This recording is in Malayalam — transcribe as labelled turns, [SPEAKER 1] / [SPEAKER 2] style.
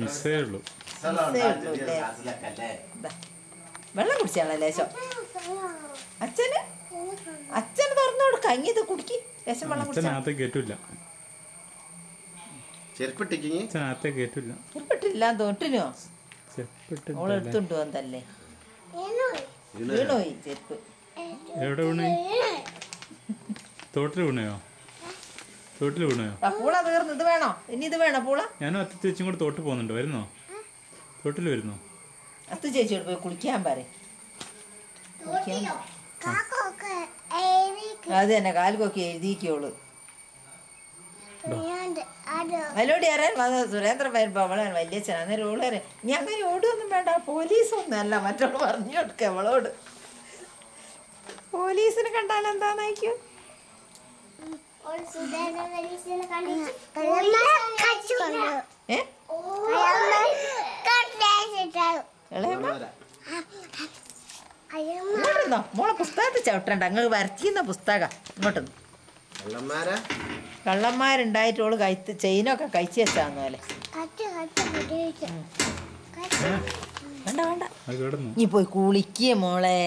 [SPEAKER 1] മിസ്സേ ഉള്ളൂ.
[SPEAKER 2] വെള്ളം കുടിച്ചാണോ ലേശം? അച്ഛന് തുറന്നു കൊടുക്ക. ഇത് കുടിക്ക് ലേശം വെള്ളം കുടിച്ചാൽ
[SPEAKER 1] കേട്ടില്ല.
[SPEAKER 2] ചെറുപ്പിട്ടില്ല തൊട്ടിനോ ഓളെടുത്തുണ്ടോ എന്തല്ലേ വീണോയി ചെരുപ്പ്.
[SPEAKER 1] എവിടെ വീണേ? തോട്ടിൽ വീണയോ? തോട്ടിൽ വീണയോ?
[SPEAKER 2] പൂള തീർന്നു. ഇത് വേണോ? ഇനി ഇത് വേണോ പൂള?
[SPEAKER 1] ഞാനും അത്ത ചേച്ചിയും കൂടെ തോട്ടിൽ പോകുന്നുണ്ട്. വരുന്നോ? തോട്ടിൽ വരുന്നോ?
[SPEAKER 2] അത്ത ചേച്ചിയോട് പോയി കുളിക്കാൻ പറ. അത് തന്നെ കാൽക്കൊക്കെ എഴുതിക്കോളൂ. അതിലോടി അറിയാൻ വന്നത് സുരേന്ദ്രൻ വരുമ്പോ അവളെ വല്യച്ഛൻ അന്നേരം ഓള് അറിയാം. ഇനി അങ്ങനെ ഓടുമൊന്നും വേണ്ട, പോലീസൊന്നും അല്ല. മറ്റോട് പറഞ്ഞു കൊടുക്ക അവളോട്. പോലീസിനെ കണ്ടാൽ എന്താന്നായിക്കും? ഇങ്ങോട്ടൊന്നോ മോളെ പുസ്തകത്തിൽ ചവിട്ടണ്ട. അങ്ങ് വരച്ചിരുന്ന പുസ്തക ഇങ്ങോട്ടൊന്ന്. കള്ളന്മാരുണ്ടായിട്ട് ഓള് ചെയിനൊക്കെ കഴിച്ചു വെച്ചാന്ന് പോലെ. വേണ്ട വേണ്ട, നീ പോയി കുളിക്കുക മോളെ.